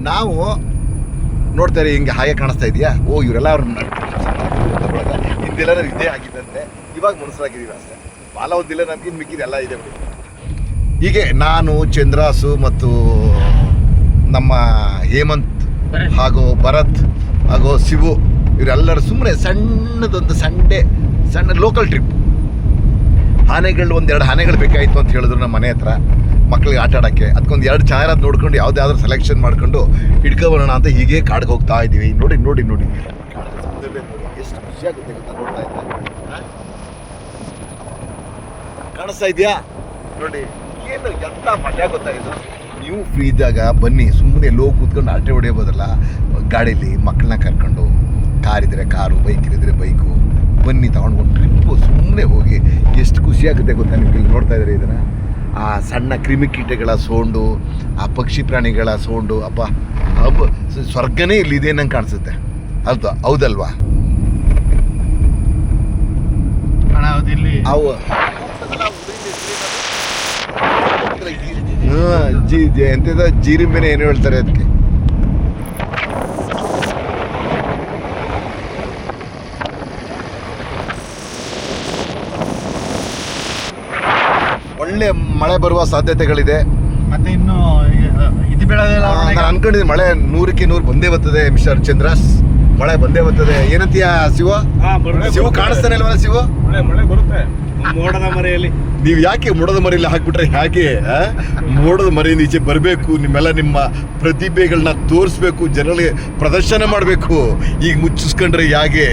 ನಾವು ನೋಡ್ತಾರೆ ಹಿಂಗೆ ಹಾಗೆ ಕಾಣಿಸ್ತಾ ಇದೆಯಾ, ಓ ಇವರೆಲ್ಲ ಅವ್ರನ್ನ ಹಿಂದೆಲ್ಲ ಇದೇ ಆಗಿದ್ದಂತೆ, ಇವಾಗ ಮನಸ್ಸಾಗಿದ್ದೀವಿ ಅಷ್ಟೇ. ಬಾಲ ಒಂದಿಲ್ಲ ನಮ್ಗಿನ್ ಮಿಕ್ಕಿದೆಲ್ಲ ಇದೆ. ಹೀಗೆ ನಾನು ಚಂದ್ರಾಸು ಮತ್ತು ನಮ್ಮ ಹೇಮಂತ್ ಹಾಗೂ ಭರತ್ ಹಾಗೂ ಶಿವು ಇವರೆಲ್ಲರೂ ಸುಮ್ಮನೆ ಸಣ್ಣದೊಂದು ಸಣ್ಣ ಲೋಕಲ್ ಟ್ರಿಪ್. ಆನೆಗಳು ಒಂದೆರಡು ಆನೆಗಳು ಬೇಕಾಯಿತು ಅಂತ ಹೇಳಿದ್ರು ನಮ್ಮ ಮನೆ ಹತ್ರ ಮಕ್ಕಳಿಗೆ ಆಟ ಆಡೋಕ್ಕೆ. ಅದಕ್ಕೊಂದು 2 ಚಾಯರಾದ ನೋಡ್ಕೊಂಡು ಯಾವುದಾದ್ರೂ ಸೆಲೆಕ್ಷನ್ ಮಾಡ್ಕೊಂಡು ಹಿಡ್ಕೊಬರೋಣ ಅಂತ ಹೀಗೆ ಕಾಡಿಗೆ ಹೋಗ್ತಾ ಇದ್ದೀವಿ. ನೋಡಿ ನೋಡಿ ನೋಡಿ ಎಷ್ಟು ಖುಷಿಯಾಗುತ್ತೆ ಗೊತ್ತಾ ನೋಡ್ತಾ ಇದ್ದೆ. ಕಾಣಿಸ್ತಾ ಇದೆಯಾ ನೋಡಿ, ಏನು ಎಂಥ ಮಜಾ ಗೊತ್ತಾಯಿತು. ನೀವು ಫ್ರೀ ಇದ್ದಾಗ ಬನ್ನಿ, ಸುಮ್ಮನೆ ಎಲ್ಲೋ ಕೂತ್ಕೊಂಡು ಆಟೆ ಹೊಡೆಯೋಬೋದಲ್ಲ ಗಾಡೀಲಿ ಮಕ್ಕಳನ್ನ ಕರ್ಕೊಂಡು. ಕಾರ್ ಇದ್ದರೆ ಕಾರು, ಬೈಕ್ ಇದ್ದರೆ ಬೈಕು, ಬನ್ನಿ ತಗೊಂಡ್ಕೊಂಡು ಟ್ರಿಪ್ಪು ಸುಮ್ಮನೆ ಹೋಗಿ ಎಷ್ಟು ಖುಷಿಯಾಗುತ್ತೆ ಗೊತ್ತಾ. ನೀವು ಇಲ್ಲಿ ನೋಡ್ತಾ ಇದ್ದೀರಿ ಇದನ್ನು, ಆ ಸಣ್ಣ ಕ್ರಿಮಿಕೀಟಗಳ ಸೌಂಡು, ಆ ಪಕ್ಷಿ ಪ್ರಾಣಿಗಳ ಸೌಂಡು, ಅಪ್ಪ ಸ್ವರ್ಗನೇ ಇಲ್ಲಿದೆ ನಂಗೆ ಕಾಣಿಸುತ್ತೆ. ಹೌದಲ್ವಾ? ಅವು ಎಂಥದ ಜೀರಿಂಬೆನೆ ಏನು ಹೇಳ್ತಾರೆ ಅದಕ್ಕೆ. ಒಳ್ಳೆ ಮಳೆ ಬರುವ ಸಾಧ್ಯತೆಗಳಿದೆ. ಮತ್ತೆ ಇನ್ನು ಇದು ಬೆಳೆದಿಲ್ಲ. ನಾನು ಅನ್ಕೊಂಡಿದ್ದೀನಿ ಮಳೆ 100ಕ್ಕೆ 100 ಬಂದೇ ಬರ್ತದೆ ಮಿಸ್ಟರ್ ಚಂದ್ರಾಸ್, ಮಳೆ ಬಂದೇ ಬರ್ತದೆ. ಏನಂತೀಯ ಶಿವ? ಶಿವ ಕಾಣಿಸ್ತಾನೆ ಅಲ್ವಲ್ಲ ಶಿವ? ಮಳೆ ಬರುತ್ತೆ ಮೋಡದ ಮರೆಯಲ್ಲಿ. ನೀವು ಯಾಕೆ ಮೋಡದ ಮರೆಯಲ್ಲಿ ಹಾಕ್ಬಿಟ್ರೆ ಹೇಗೆ? ಮೋಡದ ಮರೆಯಿಂದ ಈಚೆ ಬರಬೇಕು, ನಿಮ್ಮ ಪ್ರತಿಭೆಗಳನ್ನ ತೋರಿಸ್ಬೇಕು, ಜನಗಳಿಗೆ ಪ್ರದರ್ಶನ ಮಾಡಬೇಕು. ಈಗ ಮುಚ್ಚಿಸ್ಕೊಂಡ್ರೆ ಹೇಗೆ?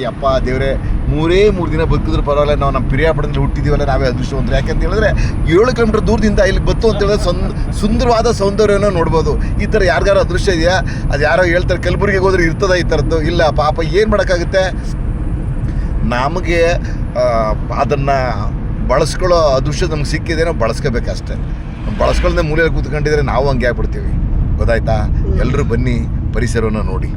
ಯಪ್ಪ ದೇವ್ರೆ, 3 ದಿನ ಬದುಕಿದ್ರು ಪರವಾಗಿಲ್ಲ, ನಾವು ನಮ್ಮ ಪಿರಿಯಾಪಟ್ಟಣದಲ್ಲಿ ಹುಟ್ಟಿದೀವಲ್ಲ, ನಾವೇ ಅದೃಷ್ಟವಂತರು. ಯಾಕಂತ ಹೇಳಿದ್ರೆ 7 ಕಿಲೋಮೀಟರ್ ದೂರದಿಂದ ಇಲ್ಲಿ ಬತ್ತು ಅಂತ ಹೇಳಿದ್ರೆ ಸುಂದರವಾದ ಸೌಂದರ್ಯನ ನೋಡ್ಬೋದು. ಈ ಥರ ಯಾರಿಗಾರು ಅದೃಷ್ಟ ಇದೆಯಾ? ಅದು ಯಾರೋ ಹೇಳ್ತಾರೆ ಕಲಬುರಗಿಗೆ ಹೋದ್ರೆ ಇರ್ತದ ಈ ಥರದ್ದು. ಇಲ್ಲ ಪಾಪ, ಏನು ಮಾಡೋಕ್ಕಾಗುತ್ತೆ? ನಮಗೆ ಅದನ್ನು ಬಳಸ್ಕೊಳ್ಳೋ ಅದೃಷ್ಟ ನಮ್ಗೆ ಸಿಕ್ಕಿದೇನೋ ಬಳಸ್ಕೋಬೇಕಷ್ಟೆ. ಬಳಸ್ಕೊಳ್ಳದೆ ಮೂಲೆಯಲ್ಲಿ ಕೂತ್ಕೊಂಡಿದ್ರೆ ನಾವು ಹಂಗೆ ಆಗ್ಬಿಡ್ತೀವಿ. ಗೊತ್ತಾಯ್ತಾ? ಎಲ್ಲರೂ ಬನ್ನಿ, ಪರಿಸರವನ್ನು ನೋಡಿ.